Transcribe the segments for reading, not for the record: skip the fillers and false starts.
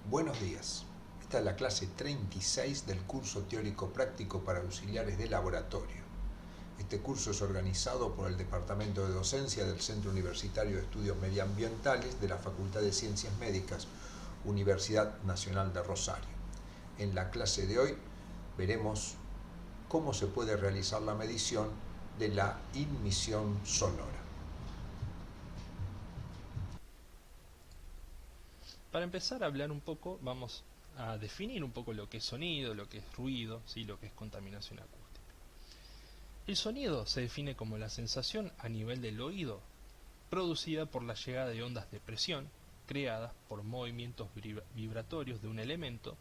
Buenos días. Esta es la clase 36 del curso teórico práctico para auxiliares de laboratorio. Este curso es organizado por el Departamento de Docencia del Centro Universitario de Estudios Medioambientales de la Facultad de Ciencias Médicas, Universidad Nacional de Rosario. En la clase de hoy veremos cómo se puede realizar la medición de la inmisión sonora. Para empezar a hablar un poco, vamos a definir un poco lo que es sonido, lo que es ruido, ¿sí? Lo que es contaminación acústica. El sonido se define como la sensación a nivel del oído producida por la llegada de ondas de presión creadas por movimientos vibratorios de un elemento,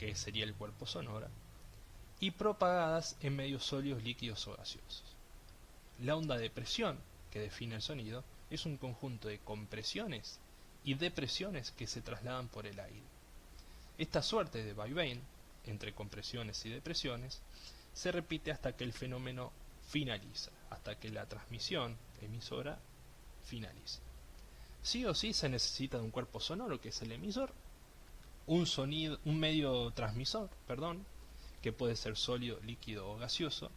que sería el cuerpo sonoro, y propagadas en medios sólidos, líquidos o gaseosos. La onda de presión, que define el sonido, es un conjunto de compresiones y depresiones que se trasladan por el aire. Esta suerte de vaivén entre compresiones y depresiones se repite hasta que el fenómeno finaliza, hasta que la transmisión emisora finaliza. Sí o sí se necesita de un cuerpo sonoro, que es el emisor, un medio transmisor, que puede ser sólido, líquido o gaseoso,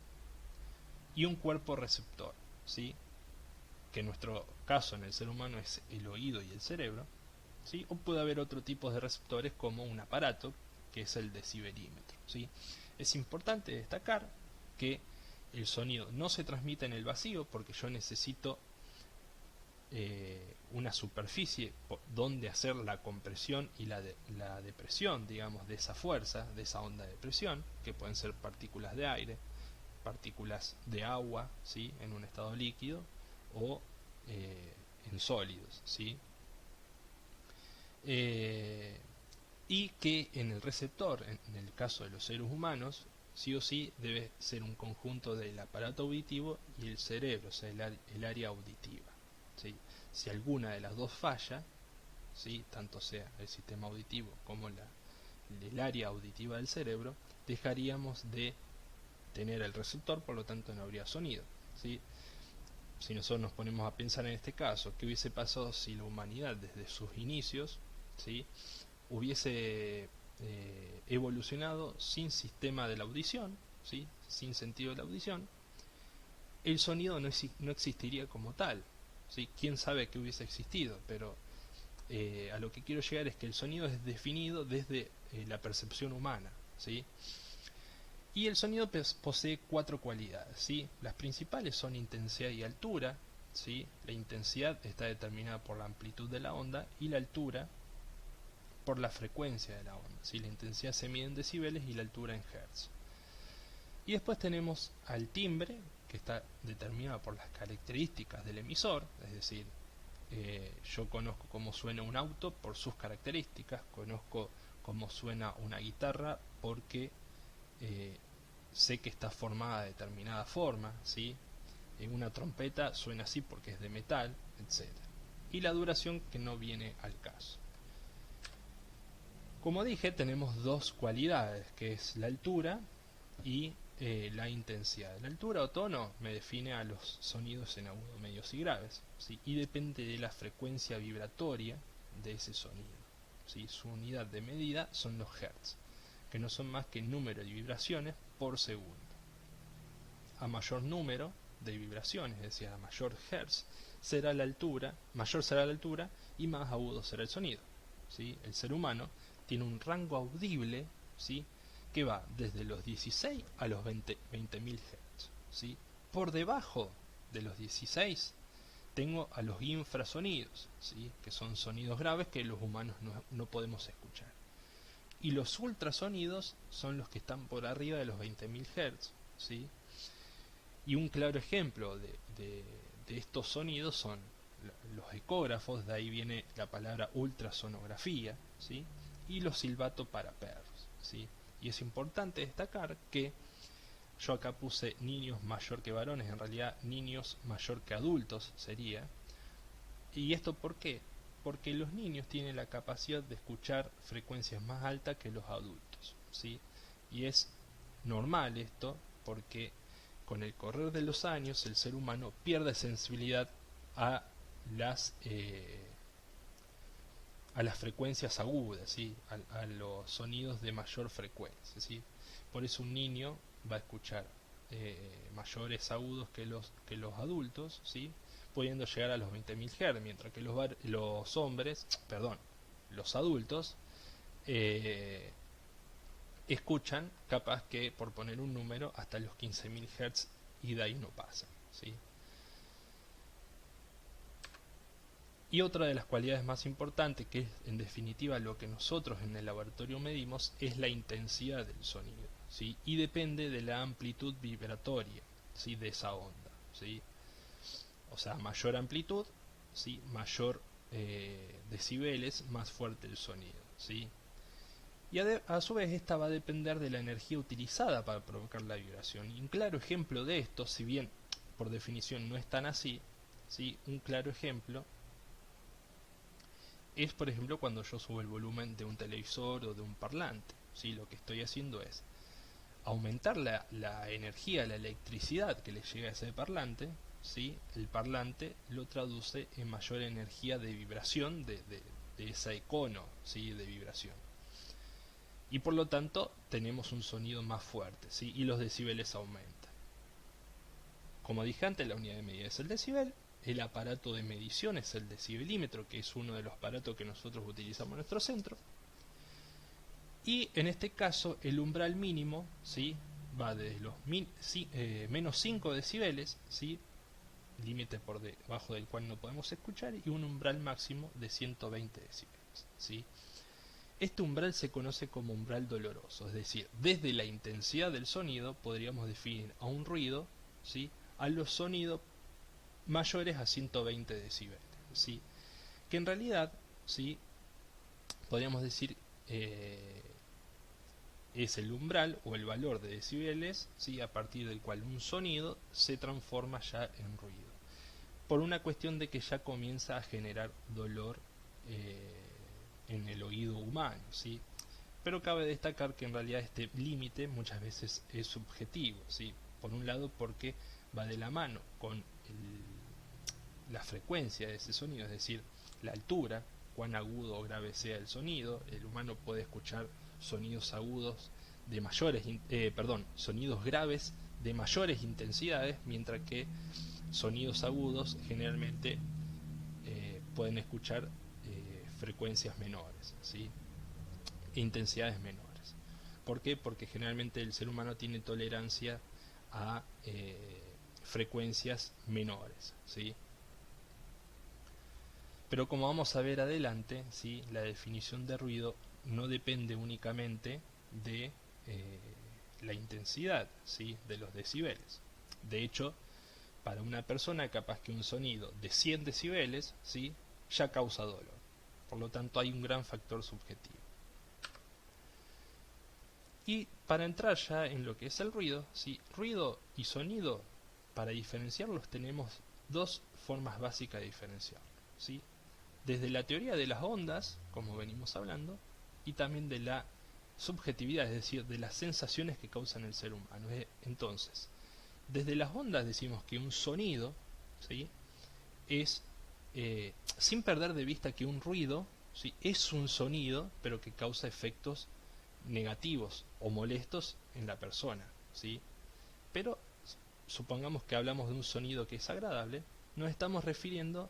y un cuerpo receptor, ¿sí? Que en nuestro caso en el ser humano es el oído y el cerebro, ¿sí? O puede haber otro tipo de receptores como un aparato que es el decibelímetro, ¿sí? Es importante destacar que el sonido no se transmite en el vacío porque yo necesito una superficie donde hacer la compresión y la depresión, digamos, de esa fuerza, de esa onda de presión, que pueden ser partículas de aire, partículas de agua, ¿sí? En un estado líquido o en sólidos, ¿sí? Eh, y que en el receptor, en el caso de los seres humanos, sí o sí debe ser un conjunto del aparato auditivo y el cerebro, o sea, el área auditiva, ¿sí? Si alguna de las dos falla, ¿sí? Tanto sea el sistema auditivo como el área auditiva del cerebro, dejaríamos de tener el receptor, por lo tanto no habría sonido, ¿sí? Si nosotros nos ponemos a pensar en este caso, ¿qué hubiese pasado si la humanidad desde sus inicios, ¿sí? hubiese evolucionado sin sistema de la audición, ¿sí? Sin sentido de la audición? El sonido no existiría como tal, ¿sí? Quién sabe que hubiese existido, pero a lo que quiero llegar es que el sonido es definido desde la percepción humana, ¿sí? Y el sonido posee cuatro cualidades, ¿sí? Las principales son intensidad y altura, ¿sí? La intensidad está determinada por la amplitud de la onda y la altura por la frecuencia de la onda, ¿sí? La intensidad se mide en decibeles y la altura en hertz. Y después tenemos al timbre, que está determinado por las características del emisor, es decir, yo conozco cómo suena un auto por sus características, conozco cómo suena una guitarra porque eh, sé que está formada de determinada forma, ¿sí? Una trompeta suena así porque es de metal, etcétera. Y la duración, que no viene al caso. Como dije, tenemos dos cualidades, que es la altura y la intensidad. La altura o tono me define a los sonidos en agudo, medios y graves, ¿sí? Y depende de la frecuencia vibratoria de ese sonido, ¿sí? Su unidad de medida son los hertz, que no son más que número de vibraciones por segundo. A mayor número de vibraciones, es decir, a mayor hertz, será la altura, mayor será la altura y más agudo será el sonido, ¿sí? El ser humano tiene un rango audible, ¿sí? Que va desde los 16 a los 20.000 Hz, ¿sí? Por debajo de los 16 tengo a los infrasonidos, ¿sí? Que son sonidos graves que los humanos no podemos escuchar. Y los ultrasonidos son los que están por arriba de los 20.000 Hz, ¿sí? Y un claro ejemplo de estos sonidos son los ecógrafos, de ahí viene la palabra ultrasonografía, ¿sí? Y los silbatos para perros, ¿sí? Y es importante destacar que yo acá puse niños mayor que varones, en realidad niños mayor que adultos sería. ¿Y esto por qué? Porque los niños tienen la capacidad de escuchar frecuencias más altas que los adultos, ¿sí? Y es normal esto porque con el correr de los años el ser humano pierde sensibilidad a las a las frecuencias agudas, ¿sí? A los sonidos de mayor frecuencia, ¿sí? Por eso un niño va a escuchar mayores agudos que los adultos, ¿sí? Pudiendo llegar a los 20.000 Hz, mientras que los hombres, perdón, los adultos escuchan capaz que, por poner un número, hasta los 15.000 Hz y de ahí no pasan, ¿sí? Y otra de las cualidades más importantes, que es en definitiva lo que nosotros en el laboratorio medimos, es la intensidad del sonido, ¿sí? Y depende de la amplitud vibratoria, ¿sí? De esa onda, ¿sí? O sea, mayor amplitud, ¿sí? Mayor decibeles, más fuerte el sonido, ¿sí? Y a su vez esta va a depender de la energía utilizada para provocar la vibración. Y un claro ejemplo de esto, si bien por definición no es tan así, ¿sí? Un claro ejemplo es, por ejemplo, cuando yo subo el volumen de un televisor o de un parlante, ¿sí? Lo que estoy haciendo es aumentar la energía, la electricidad que le llega a ese parlante, ¿sí? El parlante lo traduce en mayor energía de vibración de ese icono, ¿sí? De vibración. Y por lo tanto tenemos un sonido más fuerte, ¿sí? Y los decibeles aumentan. Como dije antes, la unidad de medida es el decibel. El aparato de medición es el decibelímetro, que es uno de los aparatos que nosotros utilizamos en nuestro centro. Y en este caso el umbral mínimo, ¿sí? Va desde los menos 5 decibeles, ¿sí? Límite por debajo del cual no podemos escuchar, y un umbral máximo de 120 decibeles, ¿sí? Este umbral se conoce como umbral doloroso, es decir, desde la intensidad del sonido podríamos definir a un ruido, ¿sí? A los sonidos mayores a 120 decibeles, ¿sí? Que en realidad, ¿sí? Podríamos decir es el umbral o el valor de decibeles, ¿sí? A partir del cual un sonido se transforma ya en ruido, por una cuestión de que ya comienza a generar dolor en el oído humano, ¿sí? Pero cabe destacar que en realidad este límite muchas veces es subjetivo, ¿sí? Por un lado porque va de la mano con la frecuencia de ese sonido, es decir, la altura, cuán agudo o grave sea el sonido. El humano puede escuchar sonidos agudos de mayores, sonidos graves de mayores intensidades, mientras que sonidos agudos generalmente pueden escuchar frecuencias menores, ¿sí? Intensidades menores. ¿Por qué? Porque generalmente el ser humano tiene tolerancia a frecuencias menores, ¿sí? Pero como vamos a ver adelante, ¿sí? La definición de ruido no depende únicamente de la intensidad, ¿sí? De los decibeles. De hecho, para una persona capaz que un sonido de 100 decibeles, ¿sí? Ya causa dolor. Por lo tanto hay un gran factor subjetivo. Y para entrar ya en lo que es el ruido, ¿sí? Ruido y sonido, para diferenciarlos tenemos dos formas básicas de diferenciarlos, ¿sí? Desde la teoría de las ondas, como venimos hablando, y también de la subjetividad, es decir, de las sensaciones que causan el ser humano. Entonces, desde las ondas decimos que un sonido, ¿sí? Es, sin perder de vista que un ruido, ¿sí? Es un sonido, pero que causa efectos negativos o molestos en la persona, ¿sí? Pero supongamos que hablamos de un sonido que es agradable, nos estamos refiriendo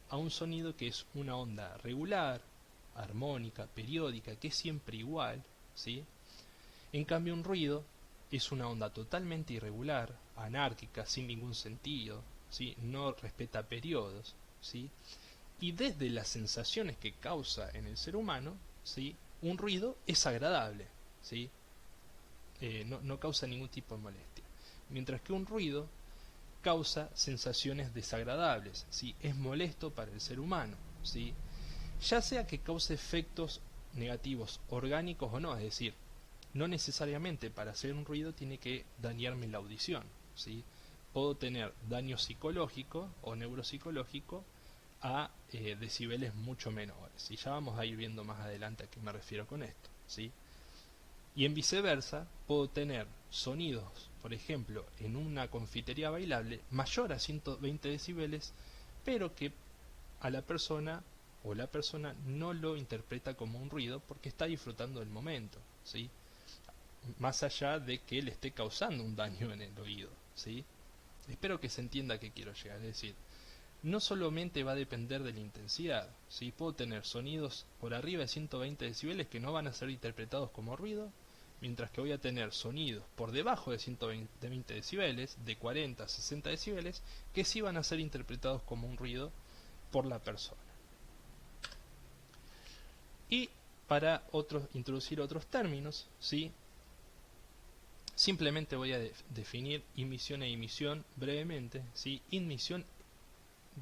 a un sonido que es una onda regular, armónica, periódica, que es siempre igual, ¿sí? En cambio un ruido es una onda totalmente irregular, anárquica, sin ningún sentido, ¿sí? No respeta periodos, ¿sí? Y desde las sensaciones que causa en el ser humano, ¿sí? Un ruido es agradable, ¿sí? No causa ningún tipo de molestia. Mientras que un ruido causa sensaciones desagradables, ¿sí? Es molesto para el ser humano, ¿sí? Ya sea que cause efectos negativos orgánicos o no, es decir, no necesariamente para hacer un ruido tiene que dañarme la audición, ¿sí? Puedo tener daño psicológico o neuropsicológico a decibeles mucho menores, y ya vamos a ir viendo más adelante a qué me refiero con esto, ¿sí? Y en viceversa, puedo tener sonidos, por ejemplo, en una confitería bailable mayor a 120 decibeles, pero que a la persona o la persona no lo interpreta como un ruido porque está disfrutando del momento, ¿sí? Más allá de que le esté causando un daño en el oído, ¿sí? Espero que se entienda a qué quiero llegar, es decir, no solamente va a depender de la intensidad, ¿sí? Puedo tener sonidos por arriba de 120 decibeles que no van a ser interpretados como ruido, mientras que voy a tener sonidos por debajo de 120 decibeles, de 40 a 60 decibeles, que sí van a ser interpretados como un ruido por la persona. Y para introducir otros términos, ¿sí? Simplemente voy a definir inmisión e emisión brevemente, ¿sí? Inmisión,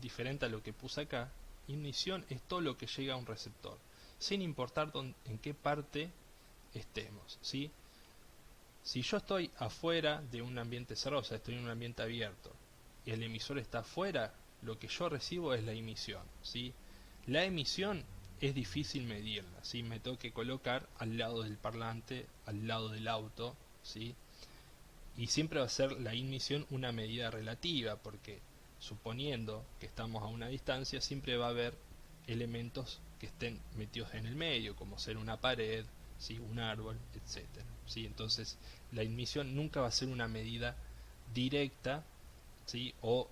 diferente a lo que puse acá, inmisión es todo lo que llega a un receptor, sin importar en qué parte estemos, ¿sí? Si yo estoy afuera de un ambiente cerrado, o sea, estoy en un ambiente abierto, y el emisor está afuera, lo que yo recibo es la emisión, ¿sí? La emisión es difícil medirla, ¿sí? Me tengo que colocar al lado del parlante, al lado del auto, ¿sí? Y siempre va a ser la emisión una medida relativa, porque suponiendo que estamos a una distancia, siempre va a haber elementos que estén metidos en el medio, como ser una pared, ¿sí? Un árbol, etcétera, ¿sí? Entonces, la emisión nunca va a ser una medida directa, ¿sí? O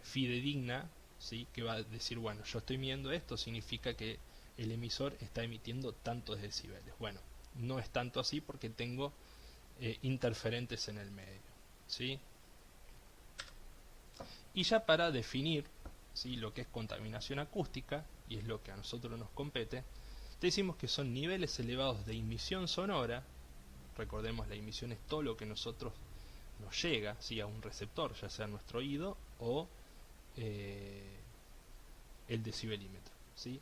fidedigna, ¿sí? Que va a decir, bueno, yo estoy midiendo esto, significa que el emisor está emitiendo tantos decibeles. Bueno, no es tanto así porque tengo interferentes en el medio, ¿sí? Y ya para definir, ¿sí? Lo que es contaminación acústica, y es lo que a nosotros nos compete, decimos que son niveles elevados de emisión sonora. Recordemos, la emisión es todo lo que nosotros nos llega, ¿sí? A un receptor, ya sea nuestro oído o el decibelímetro, ¿sí?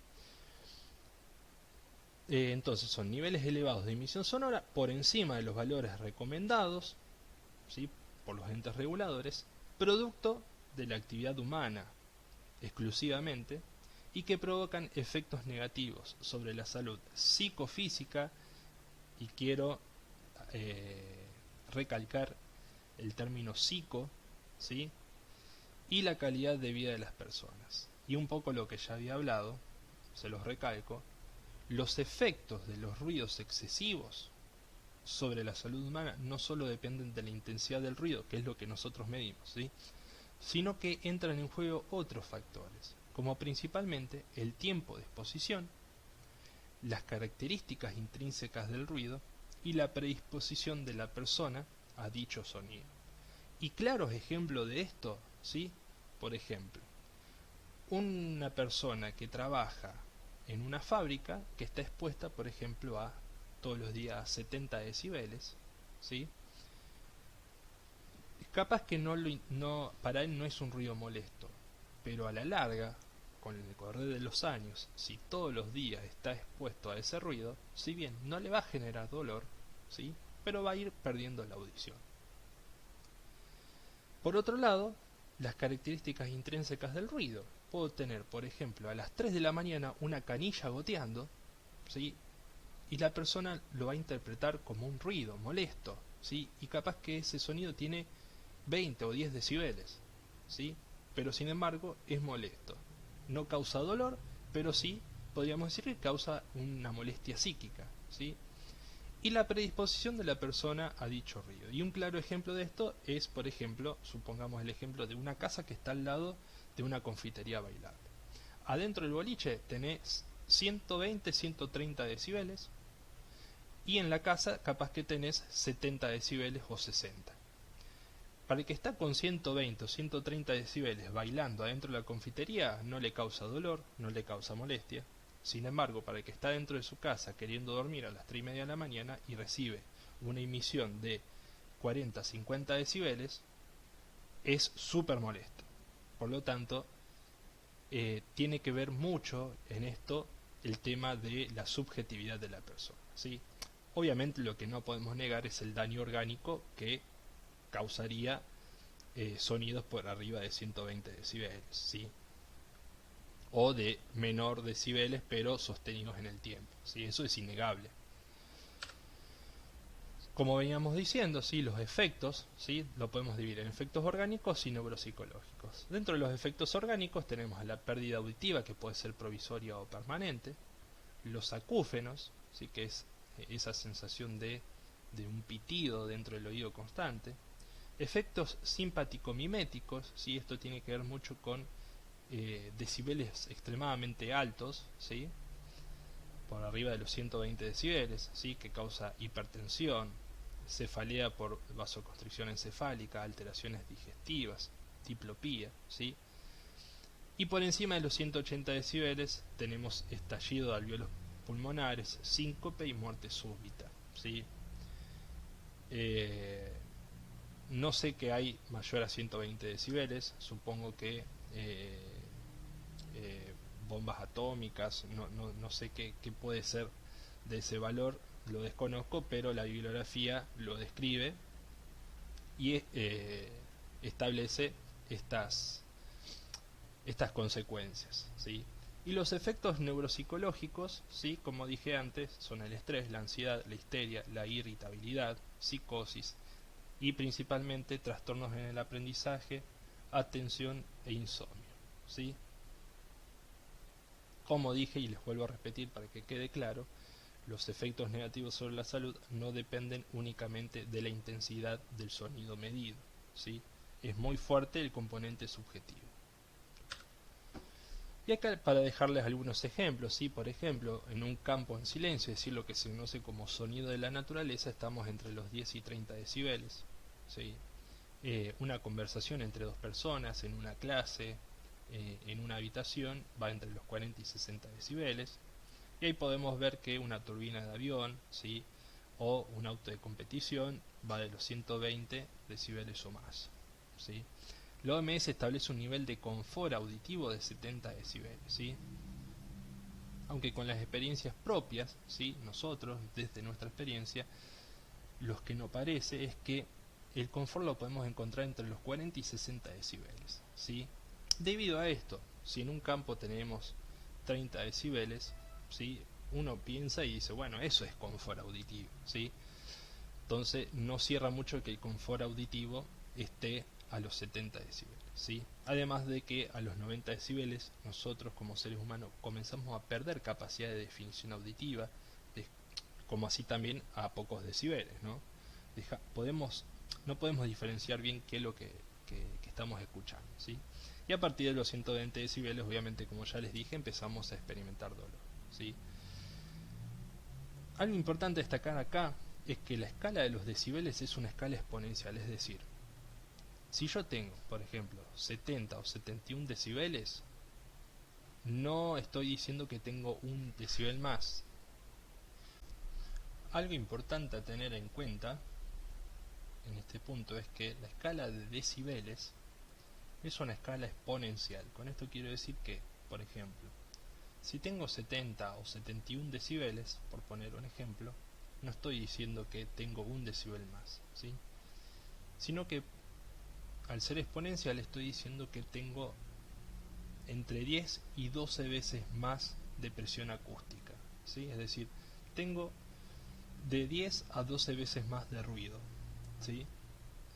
Entonces son niveles elevados de emisión sonora por encima de los valores recomendados, ¿sí? Por los entes reguladores, producto de la actividad humana exclusivamente, y que provocan efectos negativos sobre la salud psicofísica, y quiero recalcar el término psico, ¿sí? Y la calidad de vida de las personas. Y un poco lo que ya había hablado, se los recalco, los efectos de los ruidos excesivos sobre la salud humana no solo dependen de la intensidad del ruido, que es lo que nosotros medimos, ¿sí? Sino que entran en juego otros factores, como principalmente el tiempo de exposición, las características intrínsecas del ruido y la predisposición de la persona a dicho sonido. Y claros ejemplos de esto, ¿sí? Por ejemplo, una persona que trabaja en una fábrica que está expuesta, por ejemplo, a todos los días a 70 decibeles, ¿sí? Capaz que para él no es un ruido molesto, pero a la larga, con el correr de los años, si todos los días está expuesto a ese ruido, si bien no le va a generar dolor, ¿sí? Pero va a ir perdiendo la audición. Por otro lado, las características intrínsecas del ruido. Puedo tener, por ejemplo, a las 3 de la mañana una canilla goteando, ¿sí? Y la persona lo va a interpretar como un ruido molesto, ¿sí? Y capaz que ese sonido tiene 20 o 10 decibeles, ¿sí? Pero sin embargo es molesto. No causa dolor, pero sí podríamos decir que causa una molestia psíquica, ¿sí? Y la predisposición de la persona a dicho ruido. Y un claro ejemplo de esto es, por ejemplo, supongamos el ejemplo de una casa que está al lado de una confitería bailable. Adentro del boliche tenés 120, 130 decibeles, y en la casa capaz que tenés 70 decibeles o 60. Para el que está con 120 o 130 decibeles bailando adentro de la confitería no le causa dolor, no le causa molestia. Sin embargo, para el que está dentro de su casa queriendo dormir a las 3 y media de la mañana y recibe una emisión de 40-50 decibeles, es súper molesto. Por lo tanto, tiene que ver mucho en esto el tema de la subjetividad de la persona, ¿sí? Obviamente lo que no podemos negar es el daño orgánico que causaría sonidos por arriba de 120 decibeles, ¿sí? O de menor decibeles pero sostenidos en el tiempo, ¿sí? Eso es innegable. Como veníamos diciendo, ¿sí? Los efectos, ¿sí? Lo podemos dividir en efectos orgánicos y neuropsicológicos. Dentro de los efectos orgánicos tenemos la pérdida auditiva, que puede ser provisoria o permanente, los acúfenos, ¿sí? Que es esa sensación de un pitido dentro del oído constante, efectos simpático-miméticos, ¿sí? Esto tiene que ver mucho con decibeles extremadamente altos, ¿sí? Por arriba de los 120 decibeles, ¿sí? Que causa hipertensión, cefalea por vasoconstricción encefálica, alteraciones digestivas, diplopía, ¿sí? Y por encima de los 180 decibeles tenemos estallido de alvéolos pulmonares, síncope y muerte súbita, ¿sí? No sé qué hay mayor a 120 decibeles, supongo que bombas atómicas, no sé qué puede ser de ese valor, lo desconozco, pero la bibliografía lo describe y establece estas consecuencias, ¿sí? Y los efectos neuropsicológicos, ¿sí? Como dije antes, son el estrés, la ansiedad, la histeria, la irritabilidad, psicosis y principalmente trastornos en el aprendizaje, atención e insomnio, ¿sí? Como dije y les vuelvo a repetir para que quede claro, los efectos negativos sobre la salud no dependen únicamente de la intensidad del sonido medido, ¿sí? Es muy fuerte el componente subjetivo. Y acá para dejarles algunos ejemplos, ¿sí? Por ejemplo, en un campo en silencio, es decir, lo que se conoce como sonido de la naturaleza, estamos entre los 10 y 30 decibeles, ¿sí? Una conversación entre dos personas en una clase, en una habitación, va entre los 40 y 60 decibeles. Y ahí podemos ver que una turbina de avión, ¿sí? O un auto de competición va de los 120 decibeles o más, ¿sí? La OMS establece un nivel de confort auditivo de 70 decibeles, ¿sí? Aunque con las experiencias propias, ¿sí? Nosotros, desde nuestra experiencia, lo que nos parece es que el confort lo podemos encontrar entre los 40 y 60 decibeles, ¿sí? Debido a esto, si en un campo tenemos 30 decibeles, ¿sí? Uno piensa y dice, bueno, eso es confort auditivo, ¿sí? Entonces no cierra mucho que el confort auditivo esté a los 70 decibeles, ¿sí? Además de que a los 90 decibeles nosotros como seres humanos comenzamos a perder capacidad de definición auditiva, como así también a pocos decibeles, ¿no? No podemos diferenciar bien qué es lo que estamos escuchando, ¿sí? Y a partir de los 120 decibeles, obviamente, como ya les dije, empezamos a experimentar dolor, ¿sí? Algo importante destacar acá es que la escala de los decibeles es una escala exponencial, es decir, si yo tengo, por ejemplo, 70 o 71 decibeles, no estoy diciendo que tengo un decibel más. Algo importante a tener en cuenta en este punto es que la escala de decibeles es una escala exponencial. Con esto quiero decir que, por ejemplo, si tengo 70 o 71 decibeles, por poner un ejemplo, no estoy diciendo que tengo un decibel más, ¿sí? Sino que al ser exponencial estoy diciendo que tengo entre 10 y 12 veces más de presión acústica, ¿sí? Es decir, tengo de 10 a 12 veces más de ruido, ¿sí?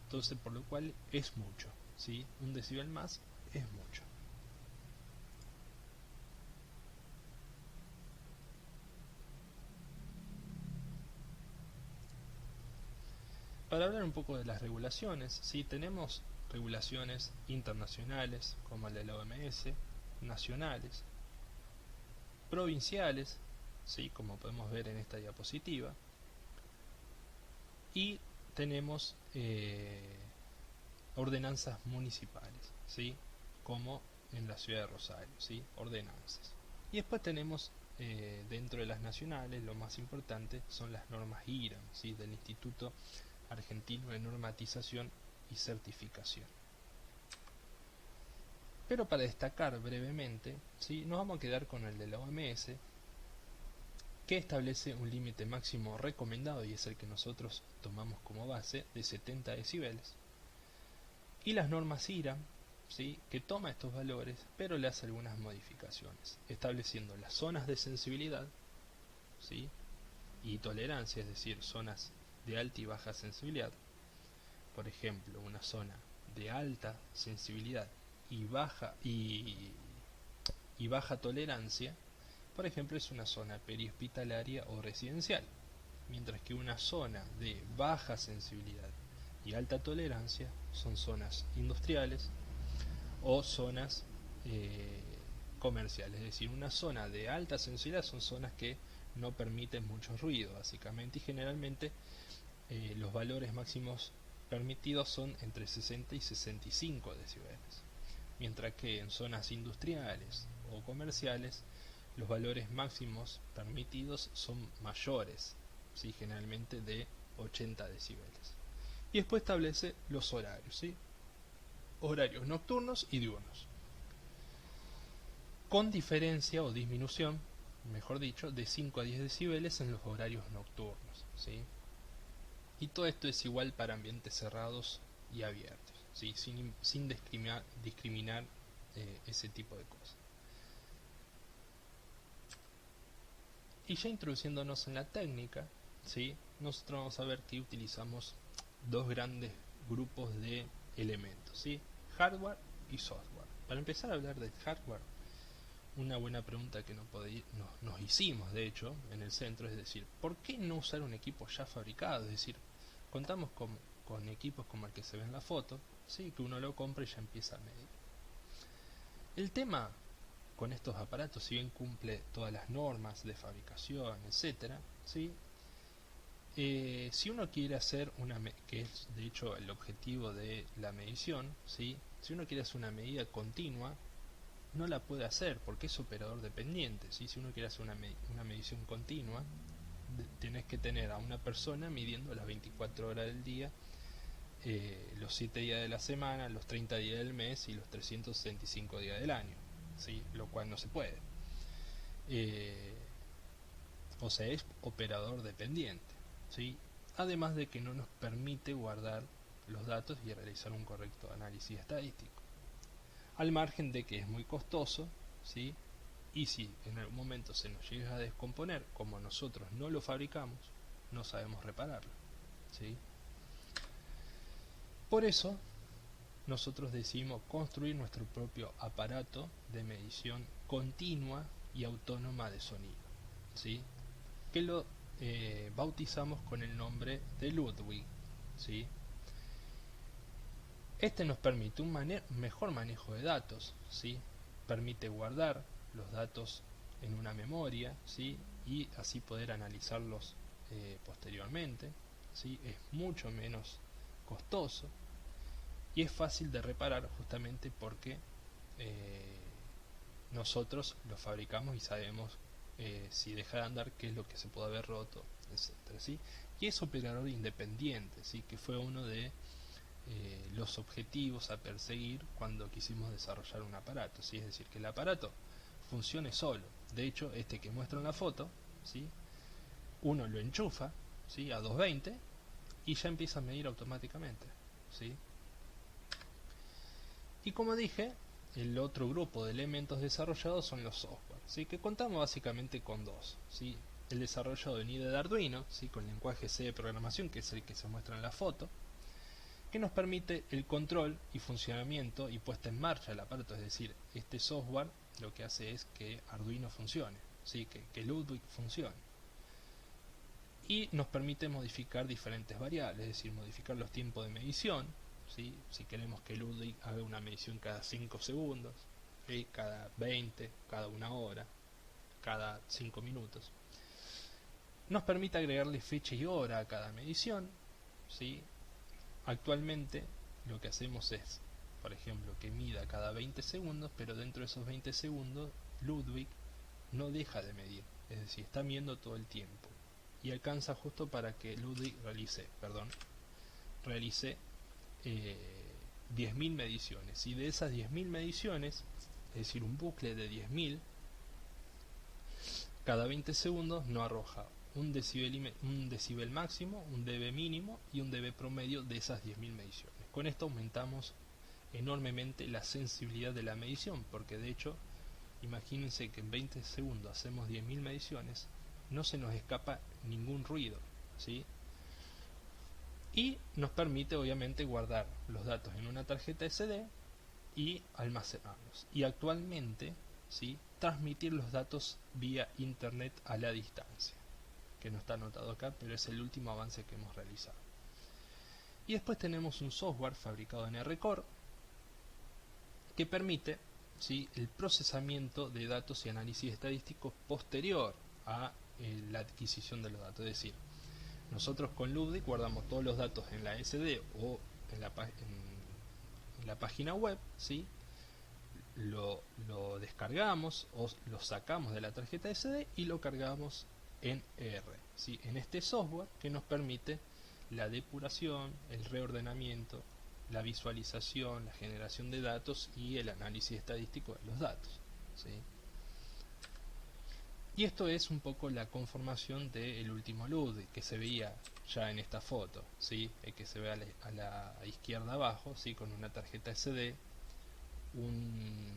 Entonces, por lo cual es mucho, ¿sí? Un decibel más es mucho. Para hablar un poco de las regulaciones, ¿sí? Tenemos regulaciones internacionales como la de la OMS, nacionales, provinciales, ¿sí? Como podemos ver en esta diapositiva, y tenemos ordenanzas municipales, ¿sí? Como en la ciudad de Rosario, ¿sí? Ordenanzas. Y después tenemos dentro de las nacionales, lo más importante son las normas IRAM, ¿sí? Del Instituto Argentino de Normatización y Certificación. Pero para destacar brevemente, ¿sí? Nos vamos a quedar con el de la OMS, que establece un límite máximo recomendado, y es el que nosotros tomamos como base, de 70 decibeles. Y las normas IRAM, ¿sí? Que toma estos valores, pero le hace algunas modificaciones, estableciendo las zonas de sensibilidad, ¿sí? Y tolerancia, es decir, zonas de alta y baja sensibilidad. Por ejemplo, una zona de alta sensibilidad y baja tolerancia, por ejemplo, es una zona perihospitalaria o residencial, mientras que una zona de baja sensibilidad y alta tolerancia son zonas industriales o zonas comerciales. Es decir, una zona de alta sensibilidad son zonas que no permiten mucho ruido, básicamente, y generalmente los valores máximos permitidos son entre 60 y 65 decibeles, mientras que en zonas industriales o comerciales los valores máximos permitidos son mayores, ¿sí? Generalmente de 80 decibeles. Y después establece los horarios, ¿sí? Horarios nocturnos y diurnos, con diferencia o disminución, mejor dicho, de 5 a 10 decibeles en los horarios nocturnos, ¿sí? Y todo esto es igual para ambientes cerrados y abiertos, ¿sí? Sin discriminar ese tipo de cosas. Y ya introduciéndonos en la técnica, ¿sí? Nosotros vamos a ver que utilizamos dos grandes grupos de elementos, ¿sí? Hardware y software. Para empezar a hablar del hardware, una buena pregunta que nos hicimos, de hecho, en el centro, es decir, ¿por qué no usar un equipo ya fabricado? Es decir, contamos con equipos como el que se ve en la foto, ¿sí? Que uno lo compra y ya empieza a medir. El tema con estos aparatos, si bien cumple todas las normas de fabricación, etcétera, ¿sí? Si uno quiere hacer que es de hecho el objetivo de la medición, ¿sí? Si uno quiere hacer una medida continua, no la puede hacer porque es operador dependiente, ¿sí? Si uno quiere hacer una medición continua, tenés que tener a una persona midiendo las 24 horas del día, los 7 días de la semana, los 30 días del mes y los 365 días del año, ¿sí? Lo cual no se puede. O sea, es operador dependiente, ¿sí? Además de que no nos permite guardar los datos y realizar un correcto análisis estadístico, al margen de que es muy costoso, ¿sí? Y si en algún momento se nos llega a descomponer, como nosotros no lo fabricamos, no sabemos repararlo, ¿sí? Por eso nosotros decidimos construir nuestro propio aparato de medición continua y autónoma de sonido, ¿sí? Que lo bautizamos con el nombre de Ludwig, ¿sí? Este nos permite un mejor manejo de datos, ¿sí? Permite guardar los datos en una memoria, ¿sí? Y así poder analizarlos posteriormente, ¿sí? Es mucho menos costoso y es fácil de reparar justamente porque nosotros lo fabricamos y sabemos si deja de andar qué es lo que se puede haber roto, etcétera, ¿sí? Y es operador independiente, ¿sí? Que fue uno de los objetivos a perseguir cuando quisimos desarrollar un aparato, ¿sí? Es decir, que el aparato funcione solo. De hecho, este que muestro en la foto, ¿sí? Uno lo enchufa, ¿sí? A 220 y ya empieza a medir automáticamente, ¿sí? Y como dije, el otro grupo de elementos desarrollados son los software, ¿sí? Que contamos básicamente con dos, ¿sí? El desarrollo de NIDE de Arduino, ¿sí? Con lenguaje C de programación, que es el que se muestra en la foto, que nos permite el control y funcionamiento y puesta en marcha del aparato. Es decir, este software lo que hace es que Arduino funcione, ¿sí? que Ludwig funcione, y nos permite modificar diferentes variables, es decir, modificar los tiempos de medición, ¿sí? Si queremos que Ludwig haga una medición cada 5 segundos, ¿sí? Cada 20, cada 1 hora, cada 5 minutos, nos permite agregarle fecha y hora a cada medición, ¿sí? Actualmente lo que hacemos es, por ejemplo, que mida cada 20 segundos, pero dentro de esos 20 segundos Ludwig no deja de medir, es decir, está midiendo todo el tiempo y alcanza justo para que Ludwig realice 10.000 mediciones, y de esas 10.000 mediciones, es decir, un bucle de 10.000, cada 20 segundos nos arroja un decibel máximo, un dB mínimo y un dB promedio de esas 10.000 mediciones. Con esto aumentamos enormemente la sensibilidad de la medición, porque de hecho, imagínense que en 20 segundos hacemos 10.000 mediciones, no se nos escapa ningún ruido, ¿sí? y nos permite obviamente guardar los datos en una tarjeta SD y almacenarlos. Y actualmente, ¿sí?, transmitir los datos vía internet a la distancia, que no está anotado acá, pero es el último avance que hemos realizado. Y después tenemos un software fabricado en R-Core que permite, ¿sí?, el procesamiento de datos y análisis estadístico posterior a la adquisición de los datos. Es decir, nosotros con Ludwig guardamos todos los datos en la SD o en la página web, ¿sí?, lo descargamos o lo sacamos de la tarjeta SD y lo cargamos en R, ¿sí?, en este software que nos permite la depuración, el reordenamiento, la visualización, la generación de datos y el análisis estadístico de los datos, ¿sí? Y esto es un poco la conformación del último Ludwig que se veía ya en esta foto, ¿sí?, que se ve a la izquierda abajo, ¿sí?, con una tarjeta SD, un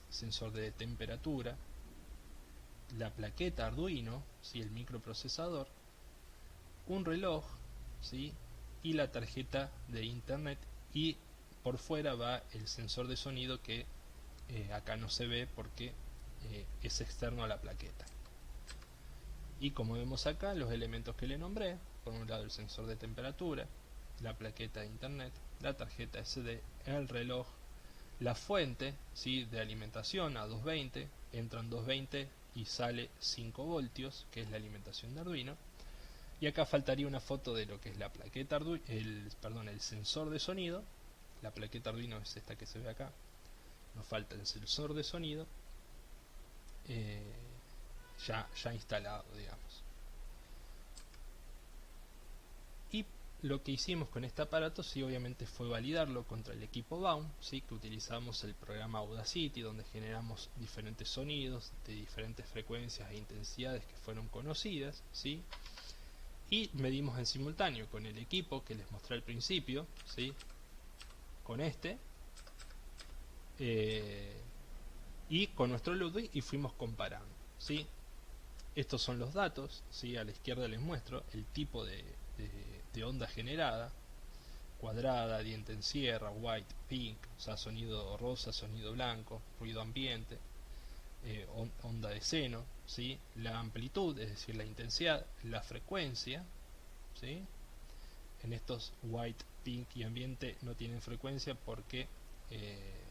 sensor de temperatura, la plaqueta Arduino, ¿sí?, el microprocesador, un reloj, ¿sí?, y la tarjeta de internet, y por fuera va el sensor de sonido que acá no se ve porque es externo a la plaqueta. Y como vemos acá, los elementos que le nombré: por un lado el sensor de temperatura, la plaqueta de internet, la tarjeta SD, el reloj, la fuente, ¿sí?, de alimentación a 220, entran 220 y sale 5 voltios, que es la alimentación de Arduino. Y acá faltaría una foto de lo que es la plaqueta Arduino, el sensor de sonido. La plaqueta Arduino es esta que se ve acá. Nos falta el sensor de sonido ya instalado, digamos. Y lo que hicimos con este aparato, sí, obviamente fue validarlo contra el equipo Baum, ¿sí?, que utilizamos el programa Audacity, donde generamos diferentes sonidos de diferentes frecuencias e intensidades que fueron conocidas, ¿sí?, y medimos en simultáneo con el equipo que les mostré al principio, ¿sí?, con este, y con nuestro Ludwig, y fuimos comparando, ¿sí? Estos son los datos, ¿sí? A la izquierda les muestro el tipo de onda generada: cuadrada, diente en sierra, white, pink, o sea, sonido rosa, sonido blanco, ruido ambiente, onda de seno, ¿sí?, la amplitud, es decir, la intensidad, la frecuencia, ¿sí? En estos white, pink y ambiente no tienen frecuencia porque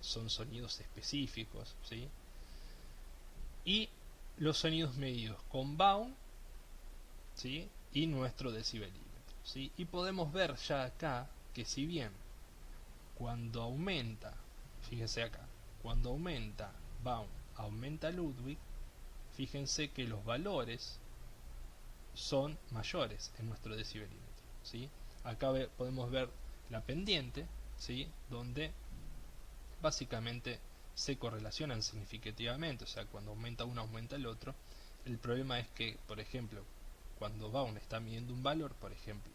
son sonidos específicos, ¿sí? Y los sonidos medidos con Baum, ¿sí?, y nuestro decibelímetro, ¿sí? Y podemos ver ya acá que si bien cuando aumenta, fíjense acá, cuando aumenta Baum, aumenta Ludwig, fíjense que los valores son mayores en nuestro decibelímetro, ¿sí? Acá podemos ver la pendiente, ¿sí?, donde básicamente se correlacionan significativamente, o sea, cuando aumenta uno aumenta el otro. El problema es que, por ejemplo, cuando Baum está midiendo un valor, por ejemplo,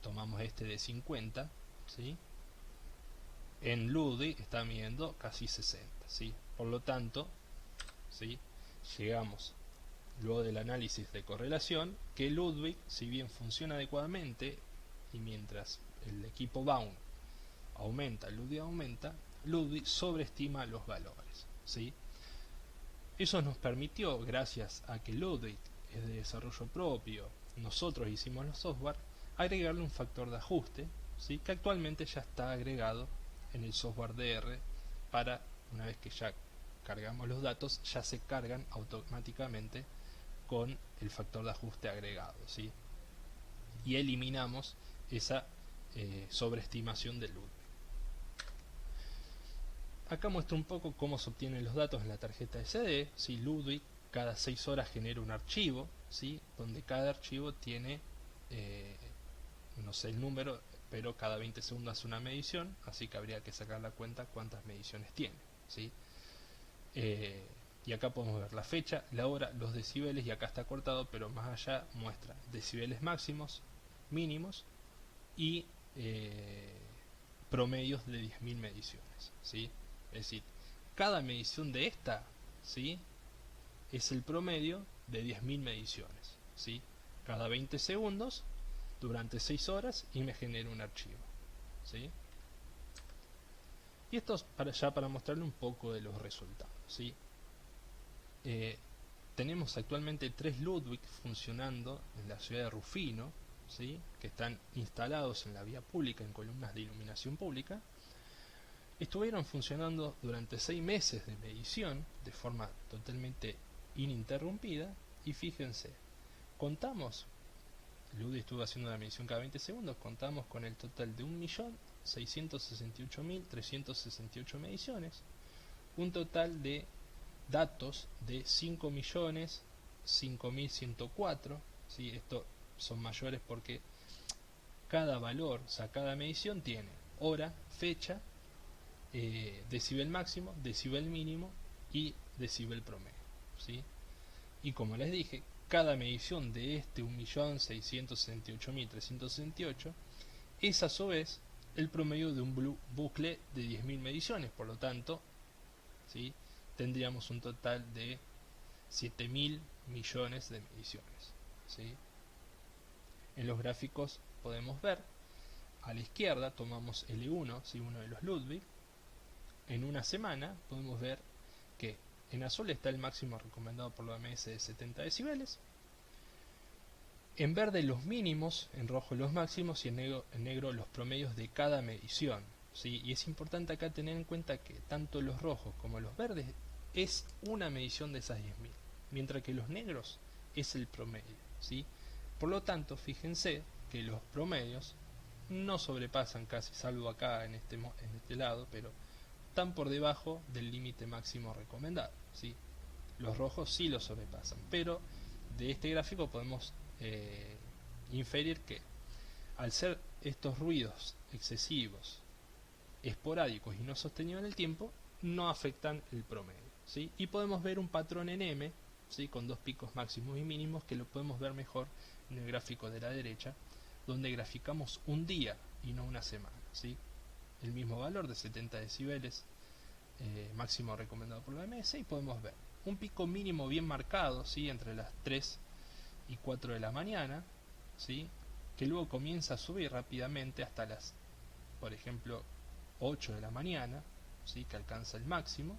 tomamos este de 50, ¿sí?, en Ludwig está midiendo casi 60, ¿sí? Por lo tanto, ¿sí?, llegamos, luego del análisis de correlación, que Ludwig, si bien funciona adecuadamente, y mientras el equipo Baum aumenta, Ludwig sobreestima los valores, ¿sí? Eso nos permitió, gracias a que Ludwig es de desarrollo propio, nosotros hicimos los software, agregarle un factor de ajuste, ¿sí?, que actualmente ya está agregado en el software DR para, una vez que ya cargamos los datos, ya se cargan automáticamente con el factor de ajuste agregado, ¿sí?, y eliminamos esa sobreestimación de Ludwig. Acá muestro un poco cómo se obtienen los datos en la tarjeta SD, ¿sí? Ludwig cada 6 horas genera un archivo, ¿sí?, donde cada archivo tiene, no sé el número, pero cada 20 segundos hace una medición, así que habría que sacar la cuenta cuántas mediciones tiene, ¿sí? Y acá podemos ver la fecha, la hora, los decibeles, y acá está cortado, pero más allá muestra decibeles máximos, mínimos y promedios de 10.000 mediciones, ¿sí? Es decir, cada medición de esta, ¿sí?, es el promedio de 10.000 mediciones, ¿sí? Cada 20 segundos durante 6 horas y me genera un archivo, ¿sí? Y esto es para mostrarle un poco de los resultados, ¿sí? Tenemos actualmente 3 Ludwig funcionando en la ciudad de Rufino, ¿sí? Que están instalados en la vía pública en columnas de iluminación pública. Estuvieron funcionando durante 6 meses de medición de forma totalmente ininterrumpida, y fíjense, contamos, Ludwig estuvo haciendo la medición cada 20 segundos, contamos con el total de 1.668.368 mediciones, un total de datos de 5.005.104, ¿sí? Estos son mayores porque cada valor, o sea, cada medición tiene hora, fecha, decibel máximo, decibel mínimo y decibel promedio, ¿sí? Y como les dije, cada medición de este 1.668.368 es a su vez el promedio de un bucle de 10.000 mediciones, por lo tanto, ¿sí? Tendríamos un total de 7.000 millones de mediciones, ¿sí? En los gráficos podemos ver, a la izquierda tomamos L1, ¿sí? Uno de los Ludwig. En una semana podemos ver que en azul está el máximo recomendado por la OMS de 70 decibeles, en verde los mínimos, en rojo los máximos y en negro los promedios de cada medición, ¿sí? Y es importante acá tener en cuenta que tanto los rojos como los verdes es una medición de esas 10.000, mientras que los negros es el promedio, ¿sí? Por lo tanto, fíjense que los promedios no sobrepasan casi, salvo acá en este lado, pero están por debajo del límite máximo recomendado, ¿sí? Los rojos sí lo sobrepasan, pero de este gráfico podemos inferir que al ser estos ruidos excesivos, esporádicos y no sostenidos en el tiempo, no afectan el promedio, ¿sí? Y podemos ver un patrón en M, ¿sí? Con 2 picos máximos y mínimos, que lo podemos ver mejor en el gráfico de la derecha, donde graficamos un día y no una semana, ¿sí? El mismo valor de 70 decibeles máximo recomendado por la OMS, y podemos ver un pico mínimo bien marcado, ¿sí? Entre las 3 y 4 de la mañana, ¿sí? Que luego comienza a subir rápidamente hasta las, por ejemplo, 8 de la mañana, ¿sí? Que alcanza el máximo,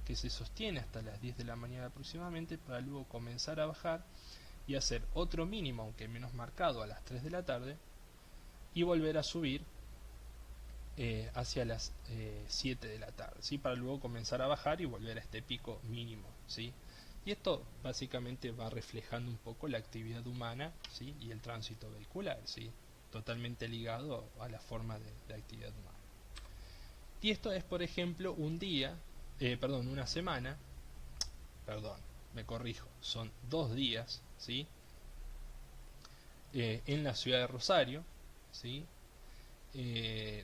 que se sostiene hasta las 10 de la mañana aproximadamente, para luego comenzar a bajar y hacer otro mínimo, aunque menos marcado, a las 3 de la tarde, y volver a subir hacia las 7 de la tarde, ¿sí? Para luego comenzar a bajar y volver a este pico mínimo, ¿sí? Y esto básicamente va reflejando un poco la actividad humana, ¿sí? Y el tránsito vehicular, ¿sí? Totalmente ligado a la forma de actividad humana. Y esto es, por ejemplo, una semana, me corrijo, son 2 días, ¿sí? En la ciudad de Rosario, ¿sí?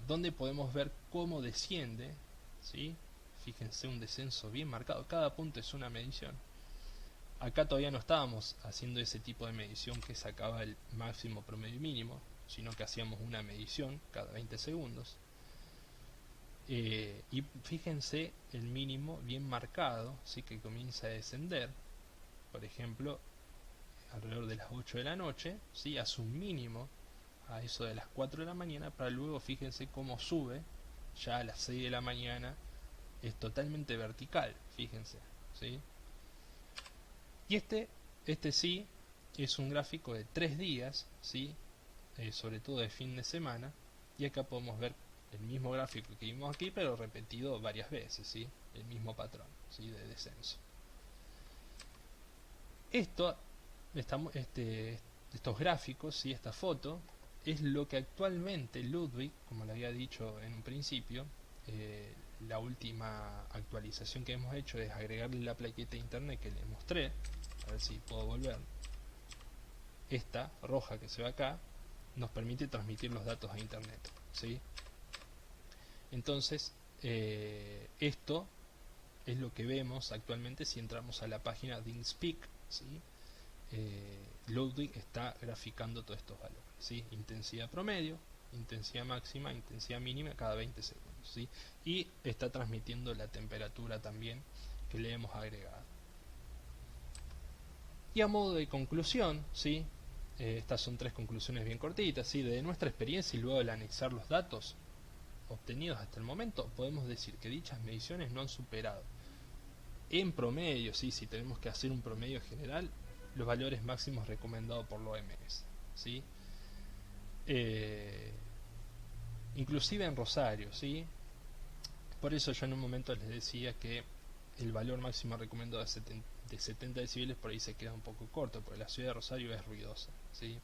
Donde podemos ver cómo desciende, ¿sí? Fíjense, un descenso bien marcado, cada punto es una medición. Acá todavía no estábamos haciendo ese tipo de medición que sacaba el máximo, promedio y mínimo, sino que hacíamos una medición cada 20 segundos. Y fíjense el mínimo bien marcado, ¿sí? Que comienza a descender, por ejemplo, alrededor de las 8 de la noche, ¿sí? Hace un mínimo a eso de las 4 de la mañana, para luego fíjense cómo sube ya a las 6 de la mañana, es totalmente vertical, fíjense, ¿sí? Y este sí es un gráfico de 3 días, ¿sí? Sobre todo de fin de semana, y acá podemos ver el mismo gráfico que vimos aquí, pero repetido varias veces, ¿sí? El mismo patrón, ¿sí? De descenso. Estos gráficos, ¿sí? Esta foto es lo que actualmente Ludwig, como le había dicho en un principio, la última actualización que hemos hecho es agregarle la plaqueta de internet que le mostré. A ver si puedo volver. Esta roja que se ve acá nos permite transmitir los datos a internet, ¿sí? Entonces esto es lo que vemos actualmente si entramos a la página de InSpeak, ¿sí? Ludwig está graficando todos estos valores, ¿sí? Intensidad promedio, intensidad máxima, intensidad mínima cada 20 segundos, ¿sí? Y está transmitiendo la temperatura también que le hemos agregado. Y a modo de conclusión, ¿sí? Estas son tres conclusiones bien cortitas, ¿sí? De nuestra experiencia y luego al anexar los datos obtenidos hasta el momento, podemos decir que dichas mediciones no han superado en promedio, ¿sí? Si tenemos que hacer un promedio general, los valores máximos recomendados por la OMS, ¿sí? Inclusive en Rosario, ¿sí? Por eso yo en un momento les decía que el valor máximo recomendado de 70 decibeles por ahí se queda un poco corto, porque la ciudad de Rosario es ruidosa, ¿sí?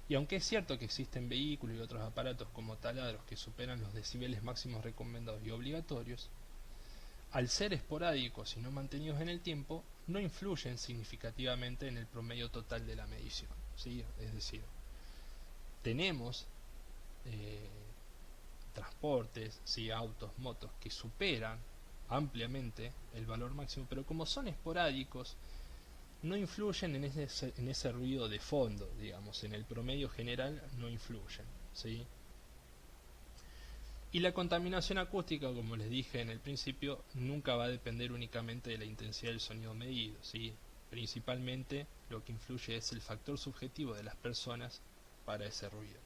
Y aunque es cierto que existen vehículos y otros aparatos como taladros que superan los decibeles máximos recomendados y obligatorios, al ser esporádicos y no mantenidos en el tiempo, no influyen significativamente en el promedio total de la medición, ¿sí? Es decir, tenemos transportes, ¿sí? Autos, motos que superan ampliamente el valor máximo, pero como son esporádicos, no influyen en ese ruido de fondo, digamos, en el promedio general no influyen, ¿sí? Y la contaminación acústica, como les dije en el principio, nunca va a depender únicamente de la intensidad del sonido medido, ¿sí? Principalmente lo que influye es el factor subjetivo de las personas para ese ruido.